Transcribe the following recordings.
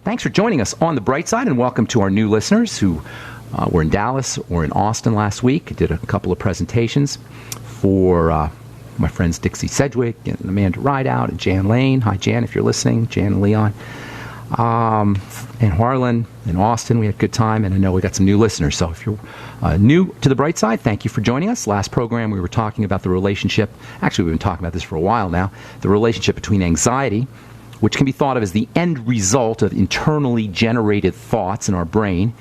Thanks for joining us on The Bright Side, and welcome to our new listeners who were in Dallas or in Austin last week. I did a couple of presentations for my friends Dixie Sedgwick and Amanda Rideout and Jan Lane. Hi, Jan, if you're listening. Jan and Leon. And Harlan and Austin. We had a good time, and I know we got some new listeners. So if you're new to The Bright Side, thank you for joining us. Last program, we were talking about the relationship. Actually, we've been talking about this for a while now. The relationship between anxiety, which can be thought of as the end result of internally generated thoughts in our brain.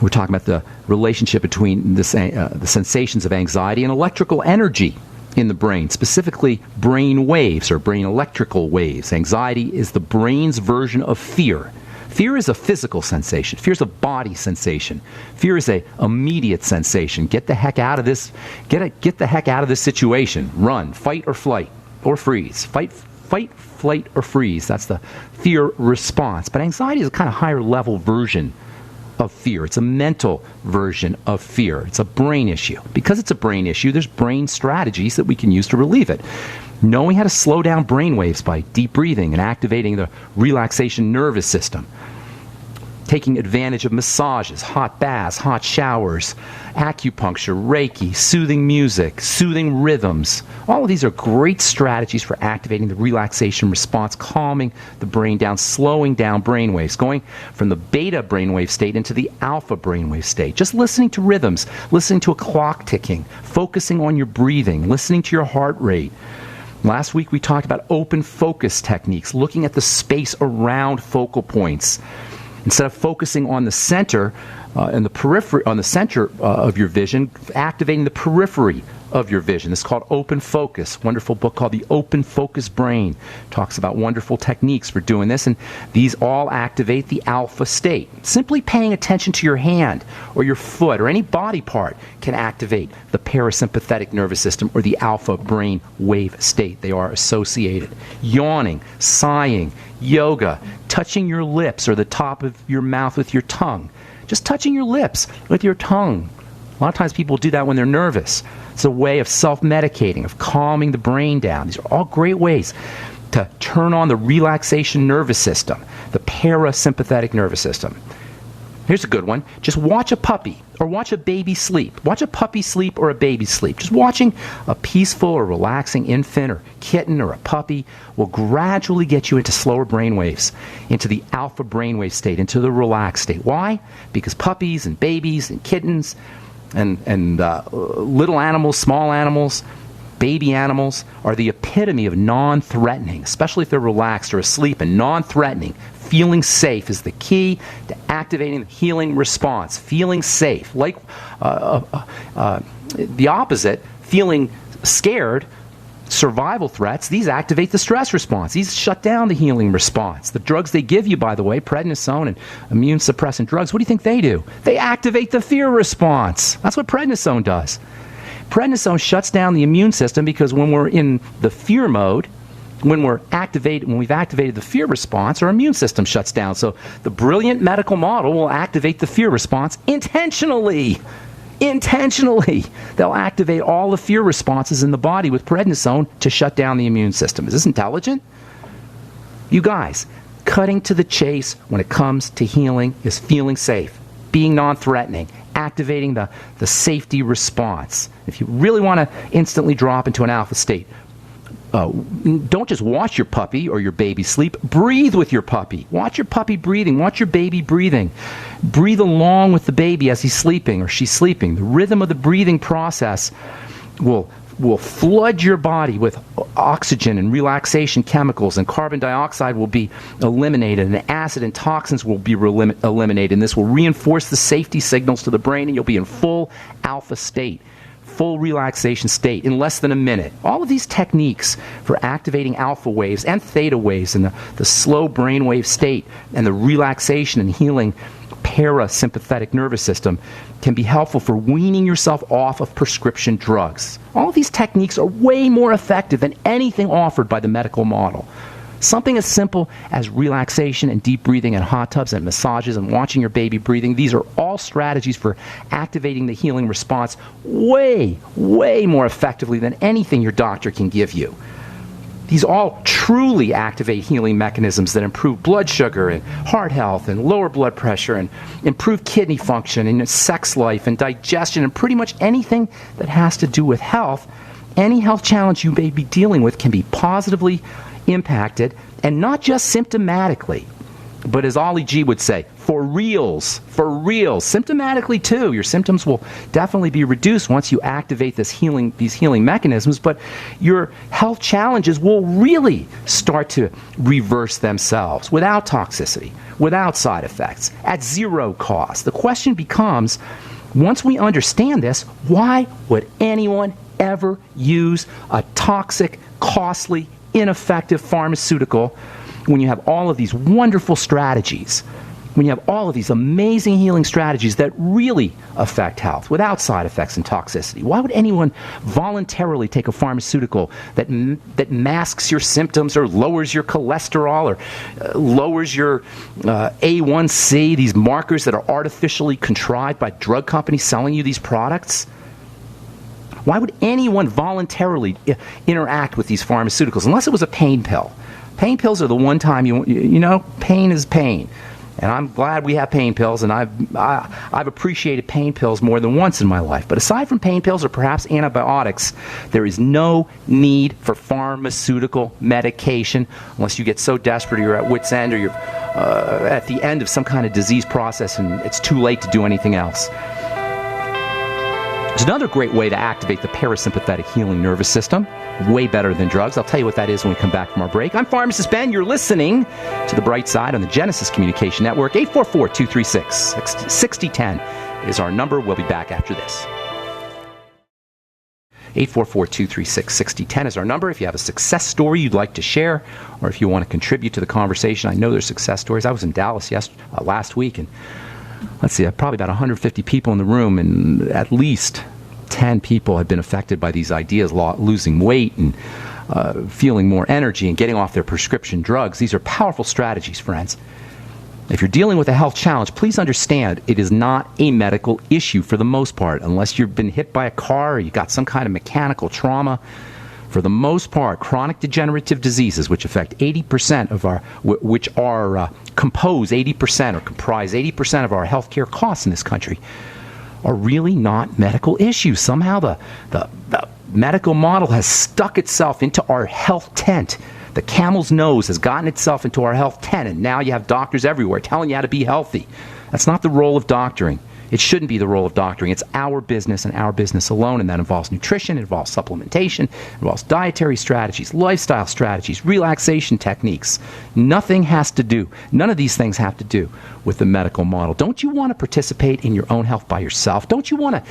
We're talking about the relationship between the sensations of anxiety and electrical energy in the brain, specifically brain waves or brain electrical waves. Anxiety is the brain's version of fear. Fear is a physical sensation. Fear is a body sensation. Fear is a immediate sensation. Get the heck out of this. Get the heck out of this situation. Run, fight or flight or freeze. Fight, flight or freeze. That's the fear response. But anxiety is a kind of higher level version of fear. It's a mental version of fear. It's a brain issue. Because it's a brain issue, there's brain strategies that we can use to relieve it. Knowing how to slow down brain waves by deep breathing and activating the relaxation nervous system. Taking advantage of massages, hot baths, hot showers, acupuncture, Reiki, soothing music, soothing rhythms. All of these are great strategies for activating the relaxation response, calming the brain down, slowing down brain waves, going from the beta brainwave state into the alpha brainwave state. Just listening to rhythms, listening to a clock ticking, focusing on your breathing, listening to your heart rate. Last week we talked about open focus techniques, looking at the space around focal points. Instead of focusing on the center and the periphery, on the center of your vision, activating the periphery of your vision. This is called open focus. Wonderful book called The Open Focus Brain. Talks about wonderful techniques for doing this, and these all activate the alpha state. Simply paying attention to your hand or your foot or any body part can activate the parasympathetic nervous system or the alpha brain wave state. They are associated. Yawning, sighing, yoga, touching your lips or the top of your mouth with your tongue. Just touching your lips with your tongue. A lot of times people do that when they're nervous. It's a way of self-medicating, of calming the brain down. These are all great ways to turn on the relaxation nervous system, the parasympathetic nervous system. Here's a good one. Just watch a puppy or watch a baby sleep. Watch a puppy sleep or a baby sleep. Just watching a peaceful or relaxing infant or kitten or a puppy will gradually get you into slower brain waves, into the alpha brainwave state, into the relaxed state. Why? Because puppies and babies and kittens and little animals, small animals, baby animals are the epitome of non-threatening, especially if they're relaxed or asleep, and non-threatening. Feeling safe is the key to activating the healing response. Feeling safe. Like the opposite, feeling scared, survival threats, these activate the stress response. These shut down the healing response. The drugs they give you, by the way, prednisone and immune suppressant drugs, what do you think they do? They activate the fear response. That's what prednisone does. Prednisone shuts down the immune system because when we're in the fear mode, when we've activated the fear response, our immune system shuts down. So the brilliant medical model will activate the fear response intentionally. Intentionally. They'll activate all the fear responses in the body with prednisone to shut down the immune system. Is this intelligent? You guys, cutting to the chase when it comes to healing is feeling safe, being non-threatening, activating the safety response. If you really want to instantly drop into an alpha state, don't just watch your puppy or your baby sleep. Breathe with your puppy. Watch your puppy breathing. Watch your baby breathing. Breathe along with the baby as he's sleeping or she's sleeping. The rhythm of the breathing process will flood your body with oxygen and relaxation chemicals, and carbon dioxide will be eliminated, and acid and toxins will be eliminated, and this will reinforce the safety signals to the brain, and you'll be in full alpha state, full relaxation state in less than a minute. All of these techniques for activating alpha waves and theta waves in the slow brainwave state and the relaxation and healing parasympathetic nervous system can be helpful for weaning yourself off of prescription drugs. All of these techniques are way more effective than anything offered by the medical model. Something as simple as relaxation and deep breathing and hot tubs and massages and watching your baby breathing, these are all strategies for activating the healing response way, way more effectively than anything your doctor can give you. These all truly activate healing mechanisms that improve blood sugar and heart health and lower blood pressure and improve kidney function and sex life and digestion and pretty much anything that has to do with health. Any health challenge you may be dealing with can be positively impacted, and not just symptomatically, but as Ollie G would say, for reals, symptomatically too. Your symptoms will definitely be reduced once you activate these healing mechanisms, but your health challenges will really start to reverse themselves without toxicity, without side effects, at zero cost. The question becomes, once we understand this, why would anyone ever use a toxic, costly, ineffective pharmaceutical when you have all of these wonderful strategies, when you have all of these amazing healing strategies that really affect health without side effects and toxicity? Why would anyone voluntarily take a pharmaceutical that masks your symptoms or lowers your cholesterol or lowers your A1C, these markers that are artificially contrived by drug companies selling you these products? Why would anyone voluntarily interact with these pharmaceuticals unless it was a pain pill? Pain pills are the one time you know, pain is pain. And I'm glad we have pain pills, and I've appreciated pain pills more than once in my life. But aside from pain pills or perhaps antibiotics, there is no need for pharmaceutical medication unless you get so desperate or you're at wit's end or you're at the end of some kind of disease process and it's too late to do anything else. There's another great way to activate the parasympathetic healing nervous system, way better than drugs. I'll tell you what that is when we come back from our break. I'm Pharmacist Ben. You're listening to The Bright Side on the Genesis Communication Network. 844-236-6010 is our number. We'll be back after this. 844-236-6010 is our number. If you have a success story you'd like to share, or if you want to contribute to the conversation, I know there's success stories. I was in Dallas last week, and let's see, probably about 150 people in the room, and at least 10 people had been affected by these ideas, losing weight and feeling more energy and getting off their prescription drugs. These are powerful strategies, friends. If you're dealing with a health challenge, please understand it is not a medical issue for the most part, unless you've been hit by a car or you got some kind of mechanical trauma. For the most part, chronic degenerative diseases, which affect 80% of our, comprise 80% of our healthcare costs in this country, are really not medical issues. Somehow the medical model has stuck itself into our health tent. The camel's nose has gotten itself into our health tent, and now you have doctors everywhere telling you how to be healthy. That's not the role of doctoring. It shouldn't be the role of doctoring. It's our business and our business alone, and that involves nutrition, it involves supplementation, it involves dietary strategies, lifestyle strategies, relaxation techniques. None of these things have to do with the medical model. Don't you want to participate in your own health by yourself? Don't you want to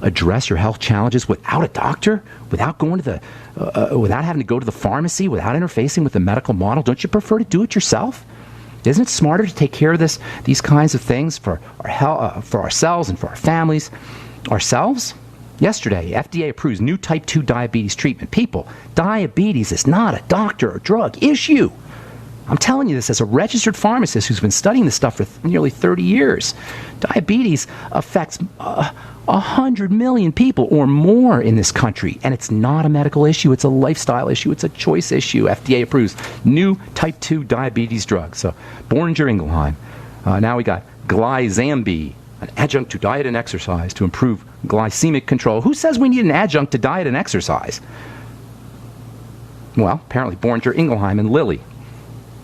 address your health challenges without a doctor, without going to without having to go to the pharmacy, without interfacing with the medical model? Don't you prefer to do it yourself? Isn't it smarter to take care of these kinds of things for our health, for ourselves and for our families? Ourselves? Yesterday, FDA approves new type 2 diabetes treatment. People, diabetes is not a doctor or drug issue. I'm telling you this as a registered pharmacist who's been studying this stuff for nearly 30 years. Diabetes affects 100 million people or more in this country, and it's not a medical issue. It's a lifestyle issue. It's a choice issue. FDA approves new type 2 diabetes drugs. So, Boehringer Ingelheim. Now we got Glyzambi, an adjunct to diet and exercise to improve glycemic control. Who says we need an adjunct to diet and exercise? Well, apparently Boehringer Ingelheim and Lilly.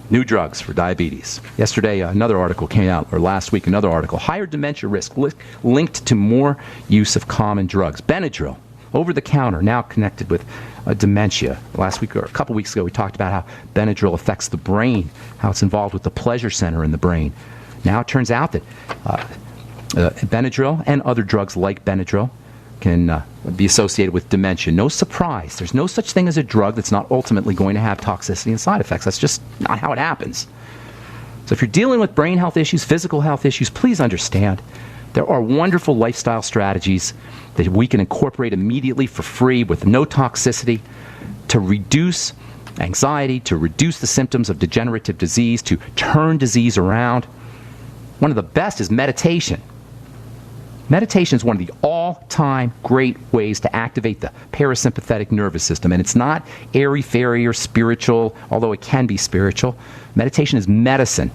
New drugs for diabetes. Yesterday, another article came out, or last week, another article. Higher dementia risk linked to more use of common drugs. Benadryl, over the counter, now connected with dementia. Last week, or a couple weeks ago, we talked about how Benadryl affects the brain, how it's involved with the pleasure center in the brain. Now it turns out that Benadryl and other drugs like Benadryl can be associated with dementia. No surprise. There's no such thing as a drug that's not ultimately going to have toxicity and side effects. That's just not how it happens. So if you're dealing with brain health issues, physical health issues, please understand there are wonderful lifestyle strategies that we can incorporate immediately for free with no toxicity to reduce anxiety, to reduce the symptoms of degenerative disease, to turn disease around. One of the best is meditation. Meditation is one of the all-time great ways to activate the parasympathetic nervous system. And it's not airy-fairy or spiritual, although it can be spiritual. Meditation is medicine.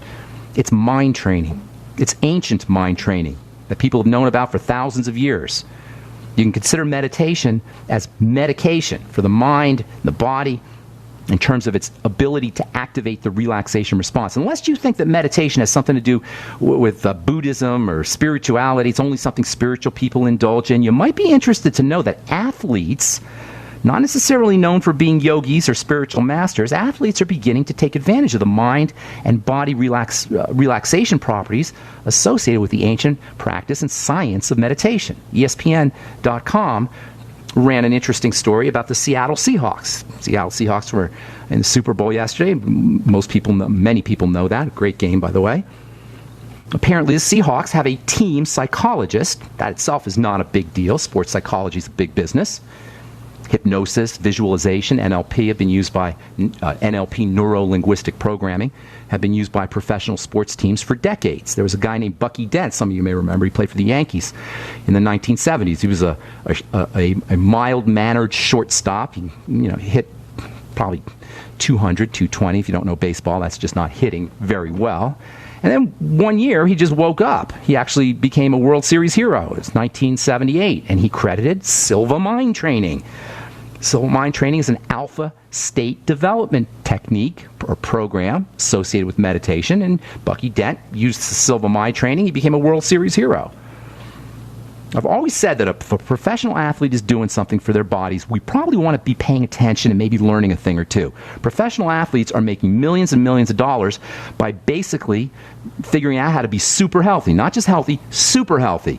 It's mind training. It's ancient mind training that people have known about for thousands of years. You can consider meditation as medication for the mind, the body, in terms of its ability to activate the relaxation response. Unless you think that meditation has something to do with Buddhism or spirituality, it's only something spiritual people indulge in, you might be interested to know that athletes, not necessarily known for being yogis or spiritual masters, athletes are beginning to take advantage of the mind and body relaxation properties associated with the ancient practice and science of meditation. ESPN.com ran an interesting story about the Seattle Seahawks. Seattle Seahawks were in the Super Bowl yesterday. Many people know that. Great game, by the way. Apparently, the Seahawks have a team psychologist. That itself is not a big deal. Sports psychology is a big business. Hypnosis, visualization, NLP have been used by NLP, neuro-linguistic programming, have been used by professional sports teams for decades. There was a guy named Bucky Dent, some of you may remember, he played for the Yankees in the 1970s. He was a mild-mannered shortstop. He hit probably 200, 220. If you don't know baseball, that's just not hitting very well. And then one year, he just woke up. He actually became a World Series hero. It was 1978, and he credited Silva Mind Training. Silva Mind Training is an alpha state development technique or program associated with meditation, and Bucky Dent used the Silva Mind Training. He became a World Series hero. I've always said that if a professional athlete is doing something for their bodies, we probably want to be paying attention and maybe learning a thing or two. Professional athletes are making millions and millions of dollars by basically figuring out how to be super healthy. Not just healthy, super healthy.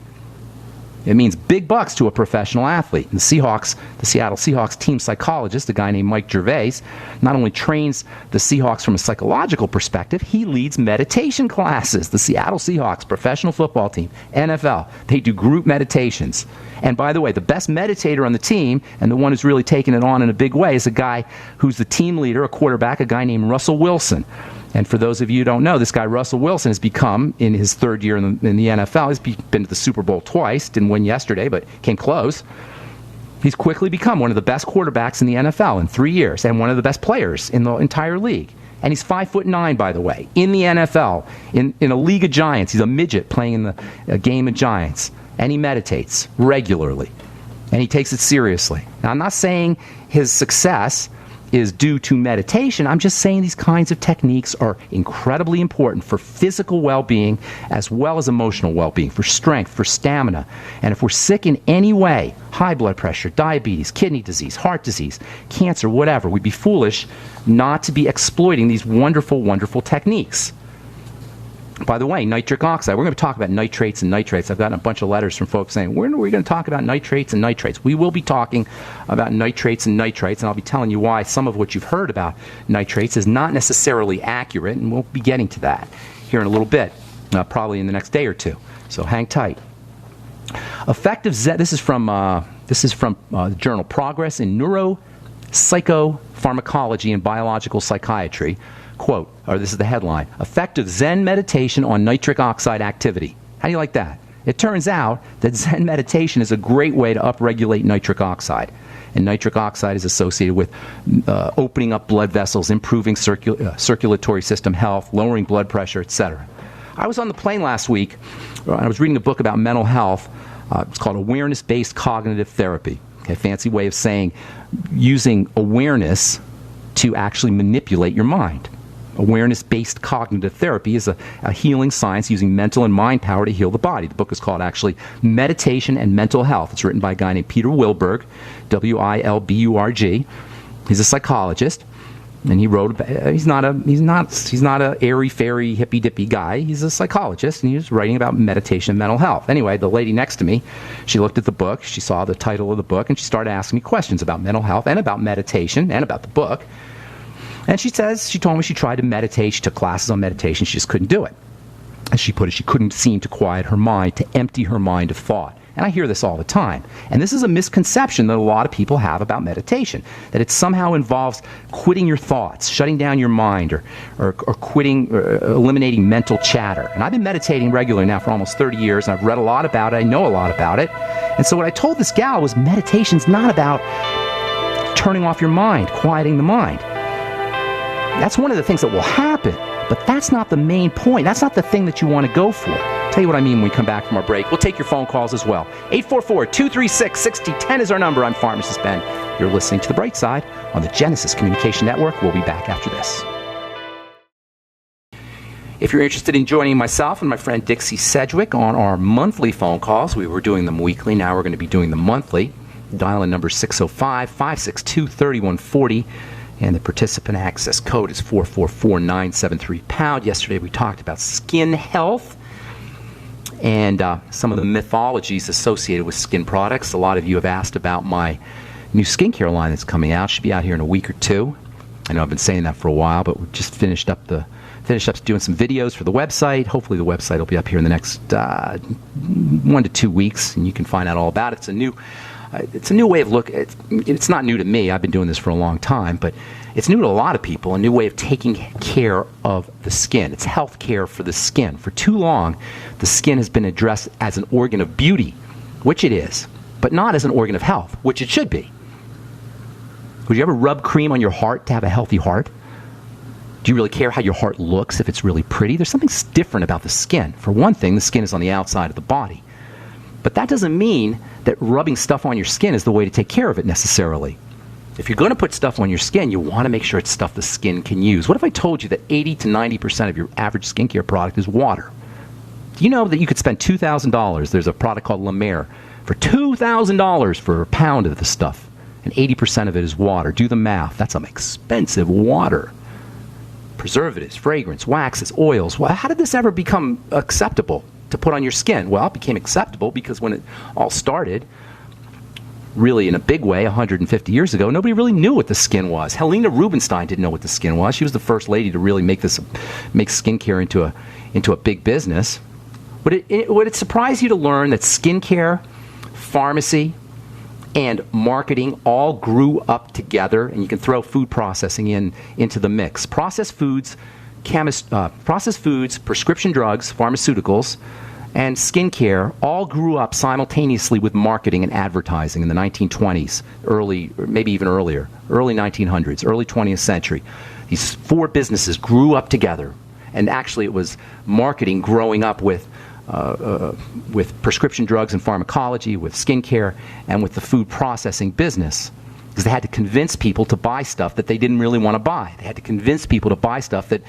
It means big bucks to a professional athlete. And the Seattle Seahawks team psychologist, a guy named Mike Gervais, not only trains the Seahawks from a psychological perspective, he leads meditation classes. The Seattle Seahawks professional football team, NFL, they do group meditations. And by the way, the best meditator on the team, and the one who's really taken it on in a big way, is a guy who's the team leader, a quarterback, a guy named Russell Wilson. And for those of you who don't know, this guy Russell Wilson has become, in his third year in the NFL, he's been to the Super Bowl twice, didn't win yesterday, but came close. He's quickly become one of the best quarterbacks in the NFL in 3 years, and one of the best players in the entire league. And he's 5'9", by the way, in the NFL, in a league of giants. He's a midget playing in a game of giants. And he meditates regularly. And he takes it seriously. Now, I'm not saying his success is due to meditation. I'm just saying these kinds of techniques are incredibly important for physical well-being as well as emotional well-being, for strength, for stamina. And if we're sick in any way, high blood pressure, diabetes, kidney disease, heart disease, cancer, whatever, we'd be foolish not to be exploiting these wonderful, wonderful techniques. By the way, nitric oxide, we're going to talk about nitrates and nitrates. I've gotten a bunch of letters from folks saying, when are we going to talk about nitrates and nitrates? We will be talking about nitrates and nitrates, and I'll be telling you why some of what you've heard about nitrates is not necessarily accurate, and we'll be getting to that here in a little bit, probably in the next day or two. So hang tight. Effective Zen, this is from the journal Progress in Neuropsychopharmacology and Biological Psychiatry. Quote, or this is the headline, effective Zen meditation on nitric oxide activity. How do you like that? It turns out that Zen meditation is a great way to upregulate nitric oxide. And nitric oxide is associated with opening up blood vessels, improving circulatory system health, lowering blood pressure, etc. I was on the plane last week, and I was reading a book about mental health. It's called Awareness-Based Cognitive Therapy. Okay, fancy way of saying using awareness to actually manipulate your mind. Awareness-based cognitive therapy is a healing science using mental and mind power to heal the body. The book is called, actually, Meditation and Mental Health. It's written by a guy named Peter Wilberg, W-I-L-B-U-R-G. He's a psychologist, and he wrote. He's not a airy-fairy, hippy-dippy guy. He's a psychologist, and he was writing about meditation and mental health. Anyway, the lady next to me, she looked at the book, she saw the title of the book, and she started asking me questions about mental health and about meditation and about the book. And she told me she tried to meditate. She took classes on meditation. She just couldn't do it. As she put it, she couldn't seem to quiet her mind, to empty her mind of thought. And I hear this all the time. And this is a misconception that a lot of people have about meditation, that it somehow involves quitting your thoughts, shutting down your mind, or quitting, or eliminating mental chatter. And I've been meditating regularly now for almost 30 years, and I've read a lot about it. I know a lot about it. And so what I told this gal was meditation's not about turning off your mind, quieting the mind. That's one of the things that will happen, but that's not the main point. That's not the thing that you want to go for. I'll tell you what I mean when we come back from our break. We'll take your phone calls as well. 844-236-6010 is our number. I'm Pharmacist Ben. You're listening to The Bright Side on the Genesis Communication Network. We'll be back after this. If you're interested in joining myself and my friend Dixie Sedgwick on our monthly phone calls, we were doing them weekly. Now we're going to be doing them monthly. Dial-in number 605-562-3140. And the participant access code is 444973#. Yesterday we talked about skin health and some of the mythologies associated with skin products. A lot of you have asked about my new skincare line that's coming out. Should be out here in a week or two. I know I've been saying that for a while, but we just finished up doing some videos for the website. Hopefully the website will be up here in the next 1 to 2 weeks, and you can find out all about it. It's a new way of looking. It's not new to me. I've been doing this for a long time, but it's new to a lot of people, a new way of taking care of the skin. It's health care for the skin. For too long, the skin has been addressed as an organ of beauty, which it is, but not as an organ of health, which it should be. Would you ever rub cream on your heart to have a healthy heart? Do you really care how your heart looks if it's really pretty? There's something different about the skin. For one thing, the skin is on the outside of the body. But that doesn't mean that rubbing stuff on your skin is the way to take care of it necessarily. If you're going to put stuff on your skin, you want to make sure it's stuff the skin can use. What if I told you that 80 to 90% of your average skincare product is water? Do you know that you could spend $2,000? There's a product called La Mer for $2,000 for a pound of the stuff, and 80% of it is water. Do the math. That's some expensive water. Preservatives, fragrance, waxes, oils. Well, how did this ever become acceptable to put on your skin? Well, it became acceptable because when it all started, really in a big way, 150 years ago, nobody really knew what the skin was. Helena Rubinstein didn't know what the skin was. She was the first lady to really make skincare into a big business. Would it surprise you to learn that skincare, pharmacy, and marketing all grew up together? And you can throw food processing into the mix. Processed foods, prescription drugs, pharmaceuticals, and skincare all grew up simultaneously with marketing and advertising in the 1920s, early 1900s, early 20th century. These four businesses grew up together, and actually it was marketing growing up with prescription drugs and pharmacology, with skincare, and with the food processing business. Because they had to convince people to buy stuff that they didn't really want to buy. They had to convince people to buy stuff that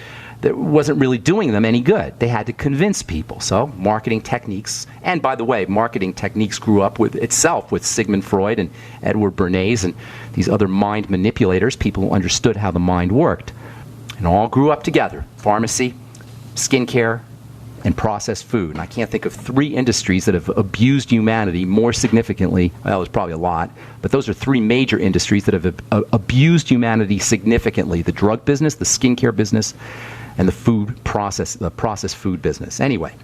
wasn't really doing them any good. They had to convince people. So marketing techniques, and by the way, marketing techniques grew up with Sigmund Freud and Edward Bernays and these other mind manipulators, people who understood how the mind worked. And all grew up together. Pharmacy, skincare, and processed food. And I can't think of 3 industries that have abused humanity more significantly. Well, there's probably a lot, but those are 3 major industries that have abused humanity significantly: the drug business, the skincare business, and the processed food business. Anyway,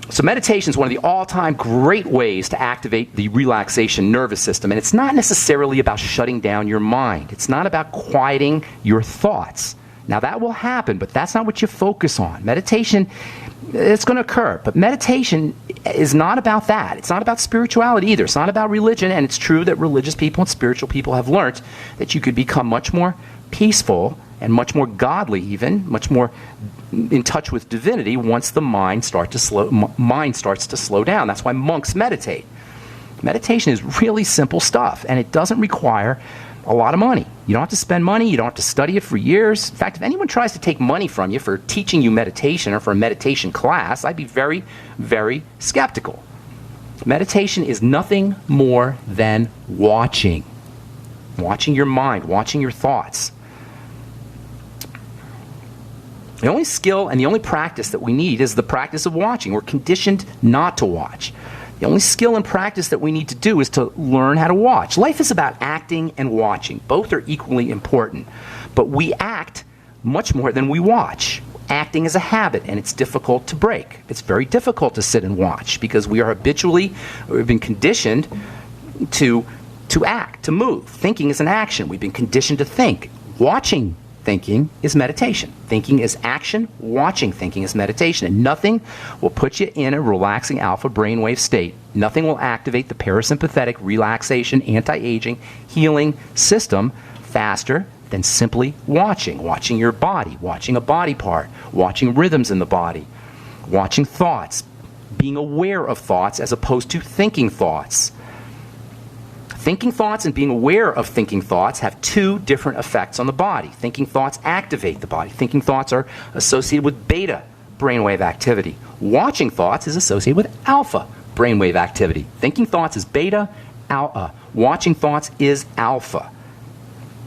so meditation is one of the all-time great ways to activate the relaxation nervous system. And it's not necessarily about shutting down your mind. It's not about quieting your thoughts. Now, that will happen, but that's not what you focus on. Meditation, it's going to occur, but meditation is not about that. It's not about spirituality either. It's not about religion, and it's true that religious people and spiritual people have learned that you could become much more peaceful and much more godly even, much more in touch with divinity once the mind starts to slow down. That's why monks meditate. Meditation is really simple stuff, and it doesn't require a lot of money. You don't have to spend money. You don't have to study it for years. In fact, if anyone tries to take money from you for teaching you meditation or for a meditation class, I'd be very, very skeptical. Meditation is nothing more than watching your mind, watching your thoughts. The only skill and the only practice that we need is the practice of watching. We're conditioned not to watch. The only skill and practice that we need to do is to learn how to watch. Life is about acting and watching. Both are equally important. But we act much more than we watch. acting as a habit, and it's difficult to break. It's very difficult to sit and watch because we've been conditioned to act, to move. Thinking is an action. We've been conditioned to think. Watching thinking is meditation. Thinking is action. Watching thinking is meditation. And nothing will put you in a relaxing alpha brainwave state. Nothing will activate the parasympathetic, relaxation, anti-aging, healing system faster than simply watching. Watching your body, watching a body part, watching rhythms in the body, watching thoughts, being aware of thoughts as opposed to thinking thoughts. Thinking thoughts and being aware of thinking thoughts have two different effects on the body. Thinking thoughts activate the body. Thinking thoughts are associated with beta brainwave activity. Watching thoughts is associated with alpha brainwave activity. Thinking thoughts is beta, watching thoughts is alpha.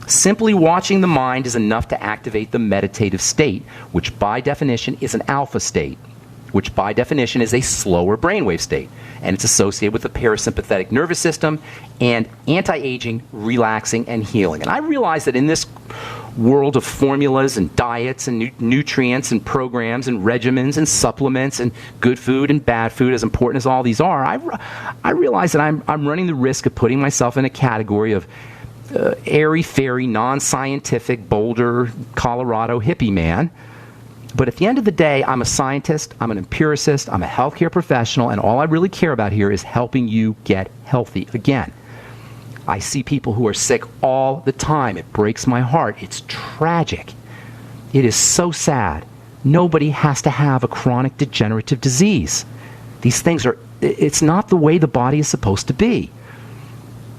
Simply watching the mind is enough to activate the meditative state, which by definition is an alpha state, which by definition is a slower brainwave state. And it's associated with the parasympathetic nervous system and anti-aging, relaxing, and healing. And I realize that in this world of formulas and diets and nutrients and programs and regimens and supplements and good food and bad food, as important as all these are, I realize that I'm running the risk of putting myself in a category of airy-fairy, non-scientific, Boulder, Colorado hippie man. But at the end of the day, I'm a scientist, I'm an empiricist, I'm a healthcare professional, and all I really care about here is helping you get healthy again. I see people who are sick all the time. It breaks my heart. It's tragic. It is so sad. Nobody has to have a chronic degenerative disease. These things it's not the way the body is supposed to be.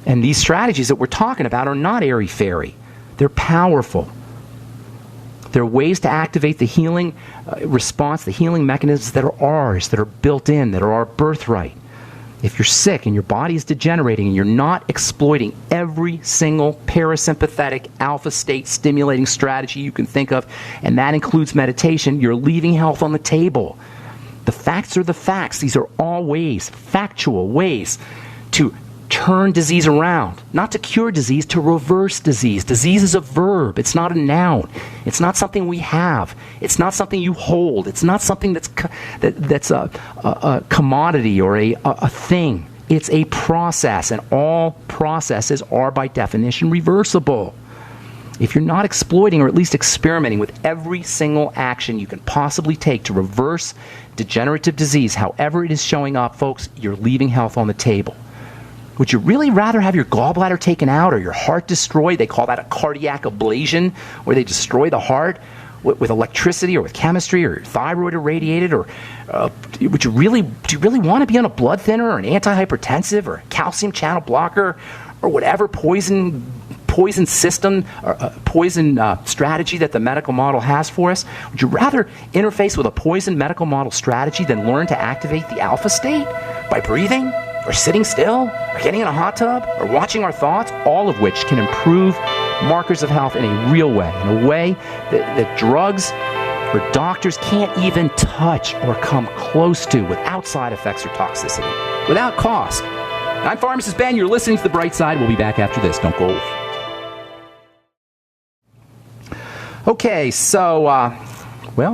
And these strategies that we're talking about are not airy-fairy. They're powerful. There are ways to activate the healing response, the healing mechanisms that are ours, that are built in, that are our birthright. If you're sick and your body is degenerating and you're not exploiting every single parasympathetic alpha state stimulating strategy you can think of, and that includes meditation, you're leaving health on the table. The facts are the facts. These are all ways, factual ways, to turn disease around, not to cure disease, to reverse disease. Disease is a verb. It's not a noun. It's not something we have. It's not something you hold. It's not something that's a commodity or a thing. It's a process, and all processes are by definition reversible. If you're not exploiting or at least experimenting with every single action you can possibly take to reverse degenerative disease, however it is showing up, folks, you're leaving health on the table. Would you really rather have your gallbladder taken out or your heart destroyed? They call that a cardiac ablation, where they destroy the heart with electricity or with chemistry, or your thyroid irradiated, or do you really want to be on a blood thinner or an antihypertensive or a calcium channel blocker or whatever poison system or poison strategy that the medical model has for us? Would you rather interface with a poison medical model strategy than learn to activate the alpha state by breathing, or sitting still, or getting in a hot tub, or watching our thoughts, all of which can improve markers of health in a real way, in a way that drugs or doctors can't even touch or come close to without side effects or toxicity, without cost. I'm Pharmacist Ben. You're listening to The Bright Side. We'll be back after this. Don't go away. Okay, so,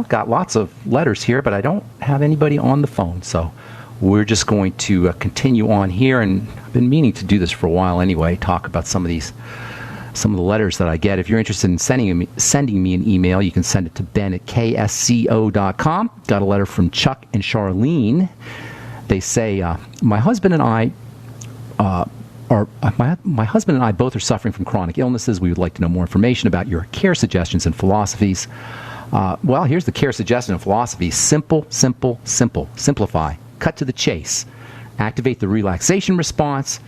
got lots of letters here, but I don't have anybody on the phone, so we're just going to continue on here, and I've been meaning to do this for a while anyway, talk about some of the letters that I get. If you're interested in sending me an email, you can send it to ben@ksco.com. Got a letter from Chuck and Charlene. They say, my husband and I both are suffering from chronic illnesses. We would like to know more information about your care suggestions and philosophies. Here's the care suggestion and philosophy. Simple, simple, simple. Simplify. Cut to the chase. Activate the relaxation response.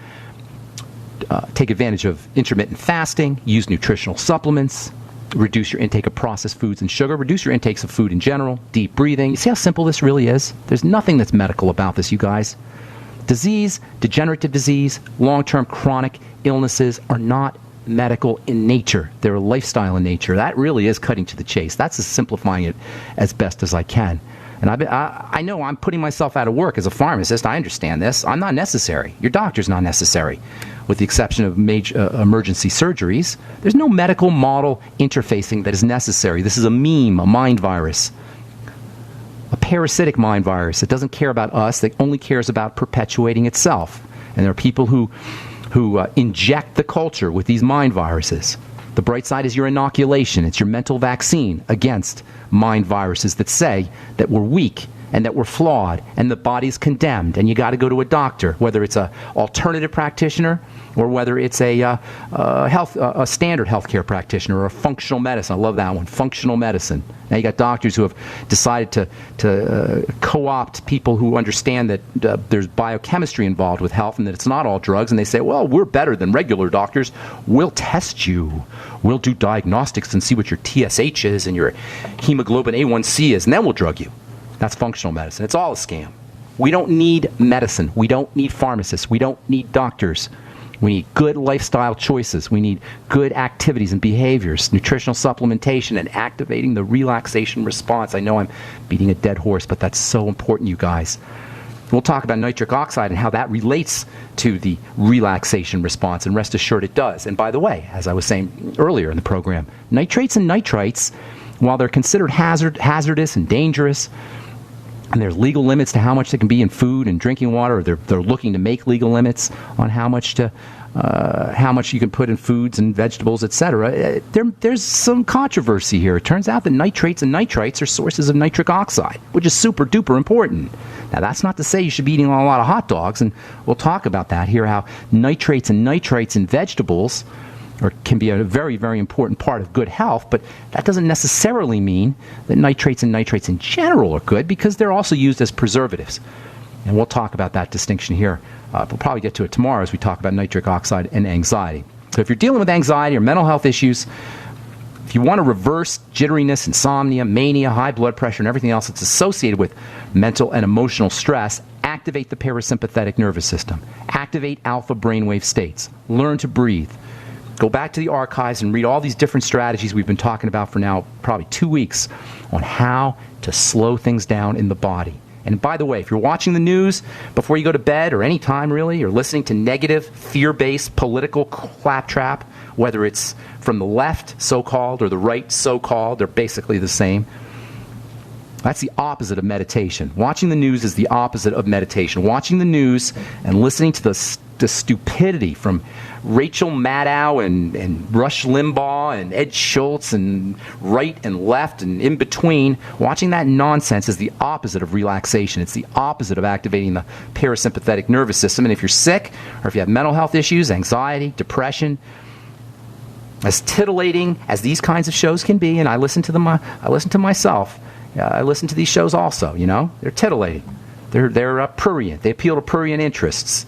Take advantage of intermittent fasting. Use nutritional supplements. Reduce your intake of processed foods and sugar. Reduce your intakes of food in general. Deep breathing. You see how simple this really is? There's nothing that's medical about this, you guys. Disease, degenerative disease, long-term chronic illnesses are not medical in nature. They're a lifestyle in nature. That really is cutting to the chase. That's just simplifying it as best as I can. And I know I'm putting myself out of work as a pharmacist. I understand this. I'm not necessary. Your doctor's not necessary, with the exception of major emergency surgeries. There's no medical model interfacing that is necessary. This is a meme, a mind virus. a parasitic mind virus that doesn't care about us, that only cares about perpetuating itself. And there are people who inject the culture with these mind viruses. The bright side is your inoculation. It's your mental vaccine against mind viruses that say that we're weak and that we're flawed and the body's condemned and you got to go to a doctor, whether it's a alternative practitioner or whether it's a standard healthcare practitioner or a functional medicine. I love that one, functional medicine. Now you got doctors who have decided to co-opt people who understand that there's biochemistry involved with health and that it's not all drugs, and they say, well, we're better than regular doctors. We'll test you. We'll do diagnostics and see what your TSH is and your hemoglobin A1C is, and then we'll drug you. That's functional medicine. It's all a scam. We don't need medicine. We don't need pharmacists. We don't need doctors. We need good lifestyle choices. We need good activities and behaviors, nutritional supplementation, and activating the relaxation response. I know I'm beating a dead horse, but that's so important, you guys. We'll talk about nitric oxide and how that relates to the relaxation response, and rest assured it does. And by the way, as I was saying earlier in the program, nitrates and nitrites, while they're considered hazardous and dangerous, and there's legal limits to how much they can be in food and drinking water, or they're looking to make legal limits on how much you can put in foods and vegetables, etc. There's some controversy here. It turns out that nitrates and nitrites are sources of nitric oxide, which is super duper important. Now, that's not to say you should be eating a lot of hot dogs, and we'll talk about that here, how nitrates and nitrites in vegetables can be a very, very important part of good health, but that doesn't necessarily mean that nitrates and nitrites in general are good, because they're also used as preservatives. And we'll talk about that distinction here. We'll probably get to it tomorrow as we talk about nitric oxide and anxiety. So if you're dealing with anxiety or mental health issues, if you want to reverse jitteriness, insomnia, mania, high blood pressure, and everything else that's associated with mental and emotional stress, activate the parasympathetic nervous system. Activate alpha brainwave states. Learn to breathe. Go back to the archives and read all these different strategies we've been talking about for now probably 2 weeks on how to slow things down in the body. And by the way, if you're watching the news before you go to bed or any time really, or listening to negative, fear-based political claptrap, whether it's from the left, so-called, or the right, so-called, they're basically the same. That's the opposite of meditation. Watching the news is the opposite of meditation. Watching the news and listening to the stupidity from Rachel Maddow and Rush Limbaugh and Ed Schultz and right and left and in between, watching that nonsense is the opposite of relaxation. It's the opposite of activating the parasympathetic nervous system. And if you're sick, or if you have mental health issues, anxiety, depression, as titillating as these kinds of shows can be, and I listen to them, I listen to myself. I listen to these shows also, you know. They're titillating. They're prurient. They appeal to prurient interests.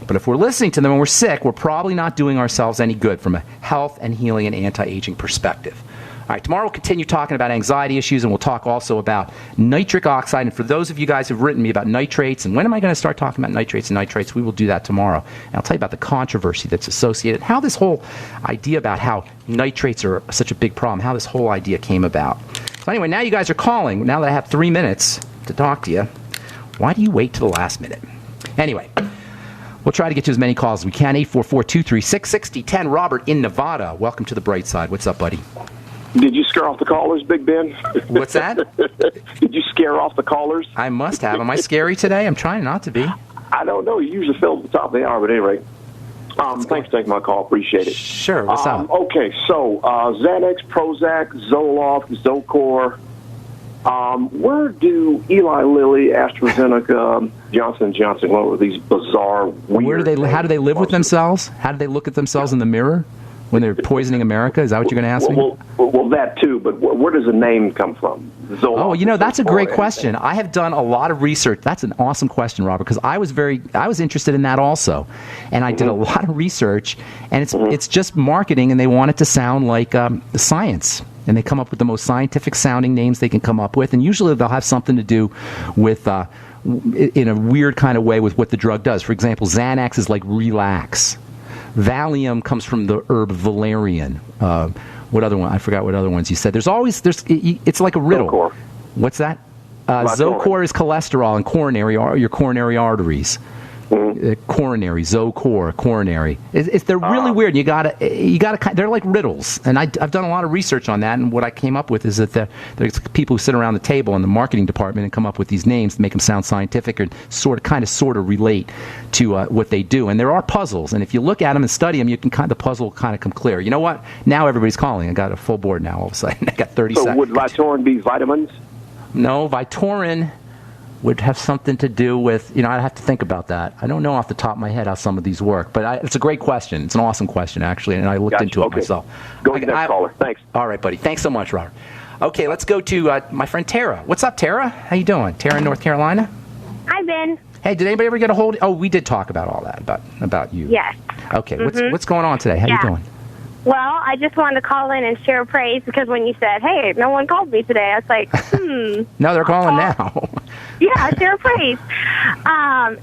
But if we're listening to them when we're sick, we're probably not doing ourselves any good from a health and healing and anti-aging perspective. All right, tomorrow we'll continue talking about anxiety issues, and we'll talk also about nitric oxide. And for those of you guys who've written me about nitrates, and when am I going to start talking about nitrates and nitrites, we will do that tomorrow. And I'll tell you about the controversy that's associated, how this whole idea about how nitrates are such a big problem, how this whole idea came about. So anyway, now you guys are calling. Now that I have 3 minutes to talk to you, why do you wait to the last minute? Anyway, we'll try to get to as many calls as we can. 844-236-6010. Robert in Nevada. Welcome to the bright side. What's up, buddy? Did you scare off the callers, Big Ben? What's that? Did you scare off the callers? I must have. Am I scary today? I'm trying not to be. I don't know. You usually fill at the top of the hour, but anyway. Thanks for taking my call. Appreciate it. Sure. What's up? Okay, so Xanax, Prozac, Zoloft, Zocor. Where do Eli Lilly, AstraZeneca, Johnson & Johnson, what were these bizarre, weird... How do they live with themselves? How do they look at themselves in the mirror when they're poisoning America? Is that what you're going to ask me? Well, that too, but where does the name come from? Zoloft, that's a great question. I have done a lot of research. That's an awesome question, Robert, because I was interested in that also. And I did a lot of research, and it's just marketing, and they want it to sound like science. And they come up with the most scientific-sounding names they can come up with, and usually they'll have something to do with, in a weird kind of way, with what the drug does. For example, Xanax is like relax. Valium comes from the herb valerian. What other one? I forgot what other ones you said. It's like a riddle. Zocor. What's that? Zocor is cholesterol and your coronary arteries. coronary, coronary. They're really weird. You gotta. They're like riddles, and I've done a lot of research on that. And what I came up with is that there's people who sit around the table in the marketing department and come up with these names to make them sound scientific and sort of relate to what they do. And there are puzzles, and if you look at them and study them, the puzzle kind of come clear. You know what? Now everybody's calling. I got a full board now. All of a sudden, I got 30 seconds. So would Vytorin be vitamins? No, Vytorin would have something to do with, I'd have to think about that. I don't know off the top of my head how some of these work, but it's a great question. It's an awesome question, actually, and I looked into it myself. Go to the next caller. Thanks. All right, buddy. Thanks so much, Robert. Okay, let's go to my friend Tara. What's up, Tara? How you doing? Tara in North Carolina? Hi, Ben. Hey, did anybody ever get a hold? Oh, we did talk about all that, about you. Yes. Okay, what's going on today? How you doing? Well, I just wanted to call in and share praise because when you said, hey, no one called me today, I was like, No, they're calling now. Yeah, share praise.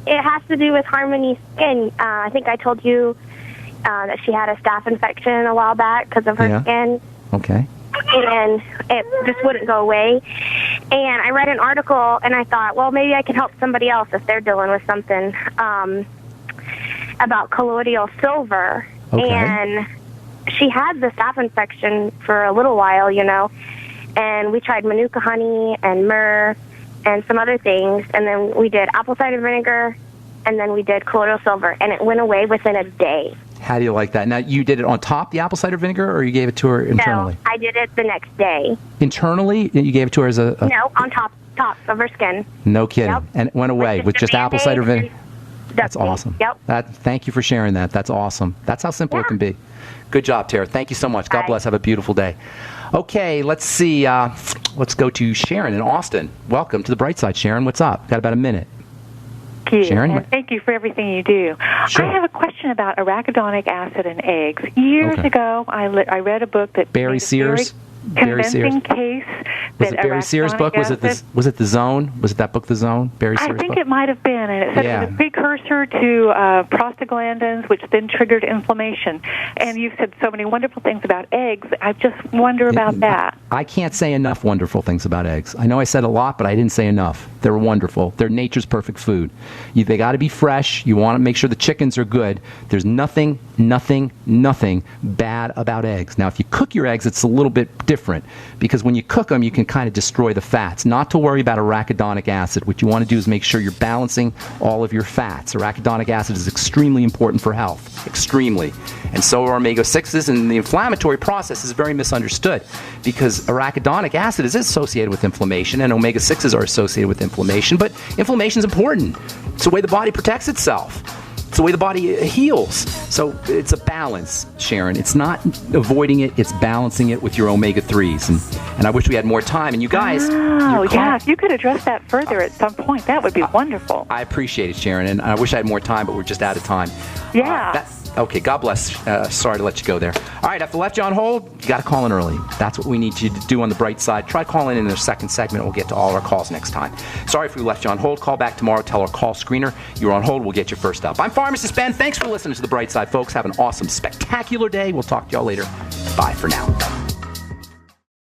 It has to do with Harmony's skin. I think I told you that she had a staph infection a while back because of her skin. Okay. And it just wouldn't go away. And I read an article, and I thought, well, maybe I can help somebody else if they're dealing with something about colloidal silver. Okay. And she had the staph infection for a little while, and we tried manuka honey and myrrh and some other things, and then we did apple cider vinegar, and then we did colloidal silver, and it went away within a day. How do you like that? Now, you did it on top the apple cider vinegar, or you gave it to her internally? No, I did it the next day. Internally? You gave it to her as a... No, on top of her skin. No kidding. Yep. And it went away with just apple cider vinegar? That's awesome. Yep. Thank you for sharing that. That's awesome. That's how simple it can be. Good job, Tara. Thank you so much. God bless. Have a beautiful day. Okay, let's see. Let's go to Sharon in Austin. Welcome to the Bright Side, Sharon. What's up? Got about a minute. Thank you. Sharon? And thank you for everything you do. Sure. I have a question about arachidonic acid in eggs. Years ago, I read a book that Barry Sears. convincing case Was it Barry Sears' book? Was it The Zone? Was it that book, The Zone? Barry Sears' book? I think it might have been, and it said it was a precursor to prostaglandins, which then triggered inflammation. And you've said so many wonderful things about eggs. I just wonder about that. I can't say enough wonderful things about eggs. I know I said a lot, but I didn't say enough. They're wonderful. They're nature's perfect food. They got to be fresh. You want to make sure the chickens are good. There's nothing bad about eggs. Now, if you cook your eggs, it's a little bit different, because when you cook them, you can kind of destroy the fats. Not to worry about arachidonic acid. What you want to do is make sure you're balancing all of your fats. Arachidonic acid is extremely important for health. Extremely. And so are omega-6s, and the inflammatory process is very misunderstood, because arachidonic acid is associated with inflammation, and omega-6s are associated with inflammation, but inflammation is important. It's the way the body protects itself. It's the way the body heals. So it's a balance, Sharon. It's not avoiding it, it's balancing it with your omega-3s. And I wish we had more time. And you guys... if you could address that further at some point, that would be wonderful. I appreciate it, Sharon. And I wish I had more time, but we're just out of time. Yeah. Okay, God bless. Sorry to let you go there. All right, if I left you on hold, you got to call in early. That's what we need you to do on the bright side. Try calling in the second segment. We'll get to all our calls next time. Sorry if we left you on hold. Call back tomorrow. Tell our call screener you're on hold. We'll get you first up. I'm Pharmacist Ben. Thanks for listening to the bright side, folks. Have an awesome, spectacular day. We'll talk to y'all later. Bye for now.